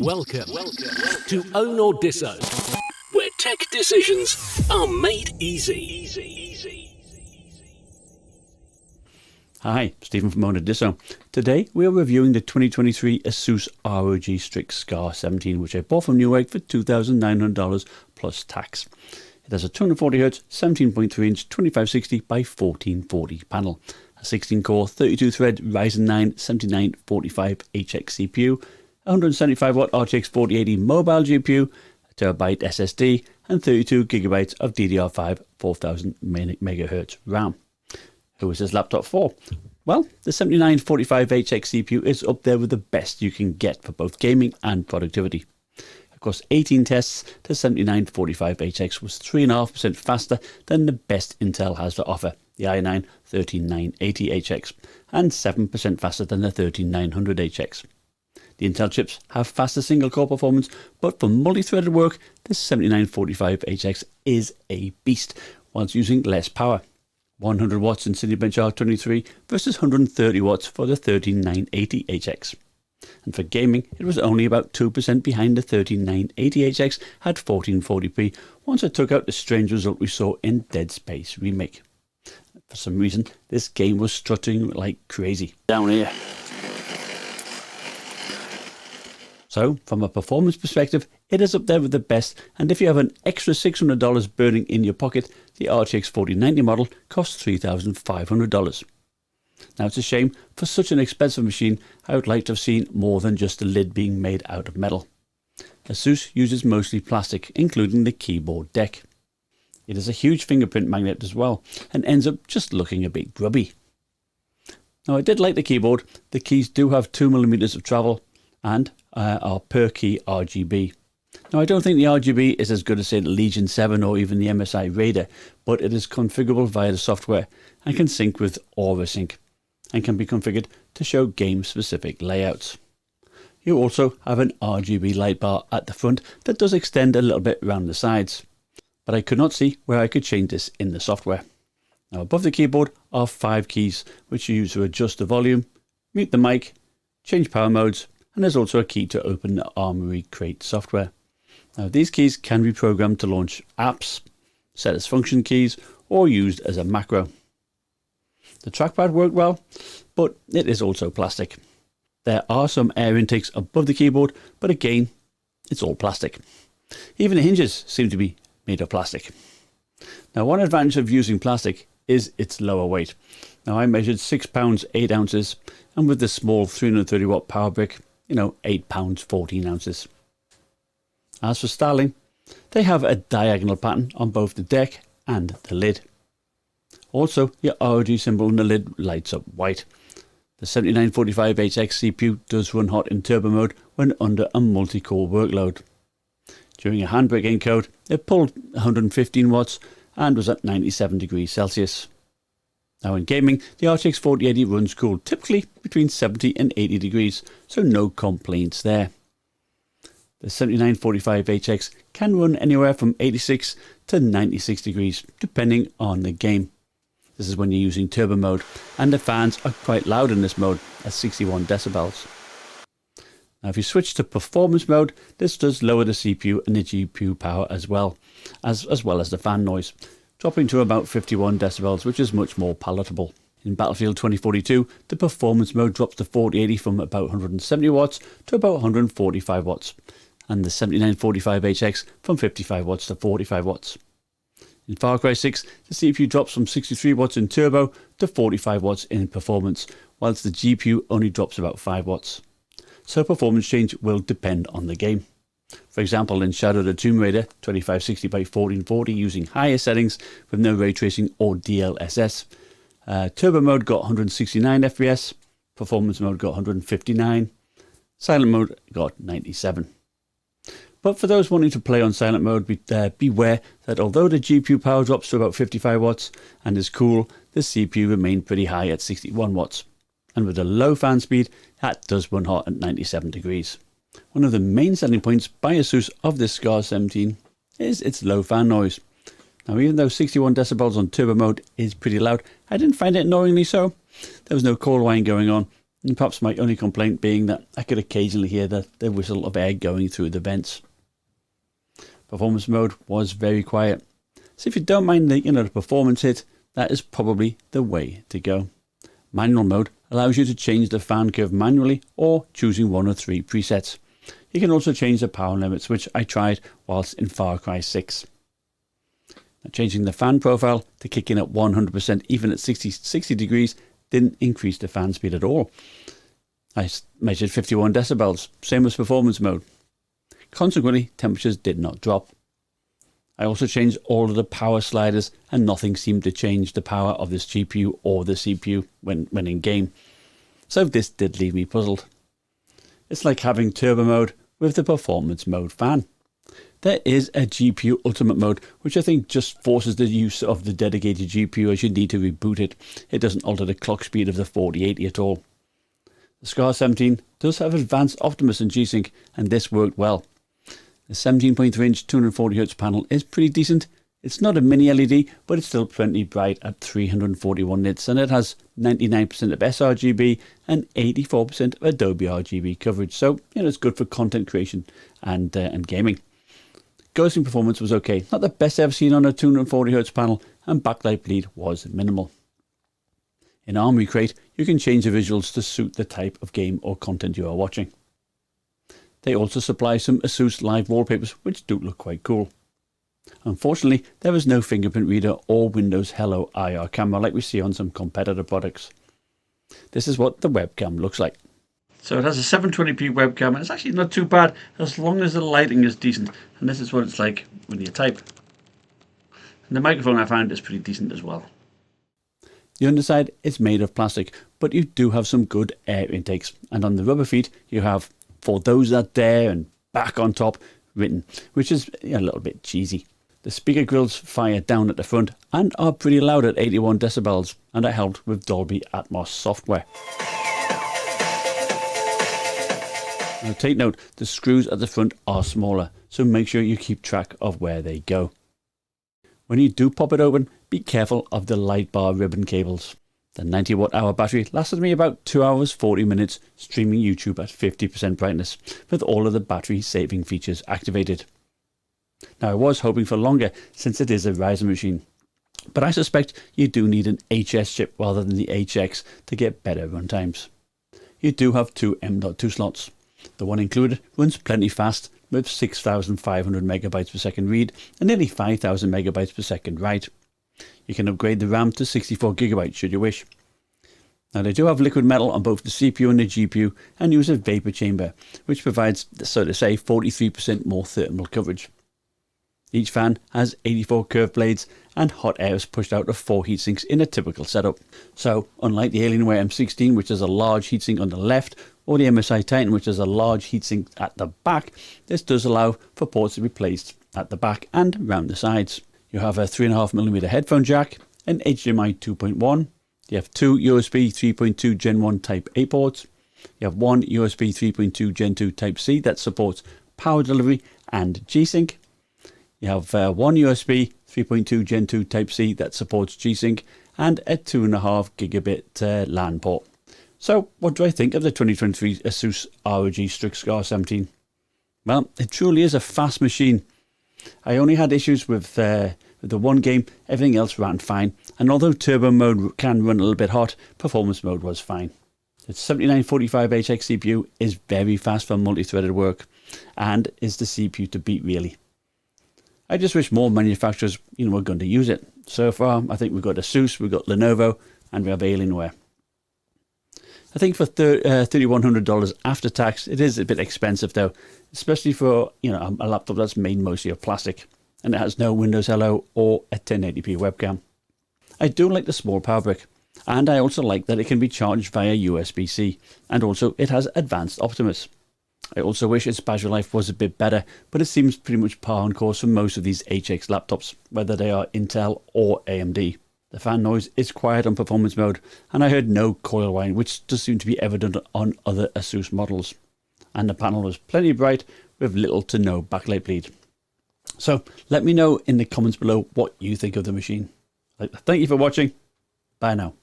Welcome to OWNorDisown, where tech decisions are made easy. Hi, Stephen from OWNorDisown. Today we are reviewing the 2023 ASUS ROG Strix SCAR 17, which I bought from Newegg for $2,900 plus tax. It has a 240Hz 17.3-inch 2560 by 1440 panel, a 16-core 32-thread Ryzen 9 7945HX CPU, 175-watt RTX 4080 mobile GPU, a terabyte SSD, and 32GB of DDR5 4000 MHz RAM. Who is this laptop for? Well, the 7945HX CPU is up there with the best you can get for both gaming and productivity. Across 18 tests, the 7945HX was 3.5% faster than the best Intel has to offer, the i9 13980HX, and 7% faster than the 13900HX. The Intel chips have faster single-core performance, but for multi-threaded work, the 7945HX is a beast, whilst using less power. 100 watts in Cinebench R23 versus 130 watts for the 13980HX. And for gaming, it was only about 2% behind the 13980HX at 1440p once I took out the strange result we saw in Dead Space Remake. For some reason, this game was struttering like crazy. Down here. So, from a performance perspective, it is up there with the best, and if you have an extra $600 burning in your pocket, the RTX 4090 model costs $3,500. Now, it's a shame, for such an expensive machine, I would like to have seen more than just the lid being made out of metal. ASUS uses mostly plastic, including the keyboard deck. It has a huge fingerprint magnet as well, and ends up just looking a bit grubby. Now, I did like the keyboard. The keys do have 2mm of travel, and are per key RGB. Now, I don't think the RGB is as good as, say, the Legion 7 or even the MSI Raider, but it is configurable via the software and can sync with AuraSync, and can be configured to show game-specific layouts. You also have an RGB light bar at the front that does extend a little bit around the sides, but I could not see where I could change this in the software. Now, above the keyboard are 5 keys, which you use to adjust the volume, mute the mic, change power modes, and there's also a key to open the Armoury Crate software. Now, these keys can be programmed to launch apps, set as function keys, or used as a macro. The trackpad worked well, but it is also plastic. There are some air intakes above the keyboard, but again, it's all plastic. Even the hinges seem to be made of plastic. Now, one advantage of using plastic is its lower weight. Now, I measured 6 pounds 8 ounces, and with the small 330 watt power brick, 8 pounds 14 ounces. As for styling, they have a diagonal pattern on both the deck and the lid. Also, your ROG symbol on the lid lights up white. The 7945HX CPU does run hot in turbo mode when under a multi-core workload. During a handbrake encode, it pulled 115 watts and was at 97 degrees Celsius. Now, in gaming, the RTX 4080 runs cool, typically between 70 and 80 degrees, so no complaints there. The 7945HX can run anywhere from 86 to 96 degrees, depending on the game. This is when you're using turbo mode, and the fans are quite loud in this mode at 61 decibels. Now, if you switch to performance mode, this does lower the CPU and the GPU power as well as the fan noise, dropping to about 51 decibels, which is much more palatable. In Battlefield 2042, the performance mode drops the 4080 from about 170 watts to about 145 watts, and the 7945HX from 55 watts to 45 watts. In Far Cry 6, the CPU drops from 63 watts in turbo to 45 watts in performance, whilst the GPU only drops about 5 watts. So performance change will depend on the game. For example, in Shadow of the Tomb Raider 2560 by 1440 using higher settings with no ray tracing or DLSS, turbo mode got 169 FPS, performance mode got 159, silent mode got 97. But for those wanting to play on silent mode, beware that although the GPU power drops to about 55 watts and is cool, the CPU remained pretty high at 61 watts. And with a low fan speed, that does run hot at 97 degrees. One of the main selling points by ASUS of this SCAR 17 is its low fan noise. Now, even though 61 decibels on turbo mode is pretty loud, I didn't find it annoyingly so. There was no call whine going on, And perhaps my only complaint being that I could occasionally hear the whistle of air going through the vents. Performance mode was very quiet, so if you don't mind the performance hit, that is probably the way to go. Manual mode allows you to change the fan curve manually or choosing one of 3 presets. You can also change the power limits, which I tried whilst in Far Cry 6. Now, changing the fan profile to kick in at 100% even at 60 degrees didn't increase the fan speed at all. I measured 51 decibels, same as performance mode. Consequently, temperatures did not drop. I also changed all of the power sliders and nothing seemed to change the power of this GPU or the CPU when in game. So this did leave me puzzled. It's like having turbo mode with the performance mode fan. There is a GPU ultimate mode, which I think just forces the use of the dedicated GPU as you need to reboot it. It doesn't alter the clock speed of the 4080 at all. The SCAR 17 does have advanced optimus and G-Sync, and this worked well. The 17.3 inch 240Hz panel is pretty decent. It's not a mini LED, but it's still plenty bright at 341 nits, and it has 99% of sRGB and 84% of Adobe RGB coverage. So, it's good for content creation and gaming. Ghosting performance was okay. Not the best I've ever seen on a 240Hz panel, and backlight bleed was minimal. In Armory Crate, you can change the visuals to suit the type of game or content you are watching. They also supply some ASUS live wallpapers, which do look quite cool. Unfortunately, there is no fingerprint reader or Windows Hello IR camera like we see on some competitor products. This is what the webcam looks like. So it has a 720p webcam, and it's actually not too bad as long as the lighting is decent. And this is what it's like when you type. And the microphone I found is pretty decent as well. The underside is made of plastic, but you do have some good air intakes. And on the rubber feet, you have "For those that dare" and "Back on top" written, which is a little bit cheesy. The speaker grills fire down at the front and are pretty loud at 81 decibels, and are helped with Dolby Atmos software. Now take note, the screws at the front are smaller, so make sure you keep track of where they go. When you do pop it open, be careful of the light bar ribbon cables. The 90 watt-hour battery lasted me about 2 hours 40 minutes streaming YouTube at 50% brightness, with all of the battery saving features activated. Now I was hoping for longer since it is a Ryzen machine, but I suspect you do need an HS chip rather than the HX to get better runtimes. You do have 2 M.2 slots. The one included runs plenty fast with 6,500 megabytes per second read and nearly 5,000 megabytes per second write. You can upgrade the RAM to 64 gigabytes should you wish. Now they do have liquid metal on both the CPU and the GPU and use a vapor chamber, which provides, so to say, 43% more thermal coverage. Each fan has 84 curved blades and hot air is pushed out of 4 heatsinks in a typical setup. So, unlike the Alienware M16, which has a large heatsink on the left, or the MSI Titan, which has a large heatsink at the back, this does allow for ports to be placed at the back and around the sides. You have a 3.5mm headphone jack, an HDMI 2.1, you have 2 USB 3.2 Gen 1 Type A ports, you have 1 USB 3.2 Gen 2 Type C that supports power delivery and G-Sync. You have 1 USB 3.2 Gen 2 Type C that supports G-Sync and a 2.5 gigabit LAN port. So what do I think of the 2023 ASUS ROG Strix SCAR 17? Well, it truly is a fast machine. I only had issues with the one game, everything else ran fine, and although turbo mode can run a little bit hot, performance mode was fine. The 7945HX CPU is very fast for multi-threaded work and is the CPU to beat really. I just wish more manufacturers were going to use it. So far I think we've got ASUS, we've got Lenovo and we have Alienware. I think for $3,100 after tax, it is a bit expensive though, especially for a laptop that's made mostly of plastic and it has no Windows Hello or a 1080p webcam. I do like the small power brick, and I also like that it can be charged via USB-C, and also it has advanced Optimus. I also wish its battery life was a bit better, but it seems pretty much par on course for most of these HX laptops, whether they are Intel or AMD. The fan noise is quiet on performance mode, and I heard no coil whine, which does seem to be evident on other ASUS models. And the panel was plenty bright with little to no backlight bleed. So let me know in the comments below what you think of the machine. Thank you for watching. Bye now.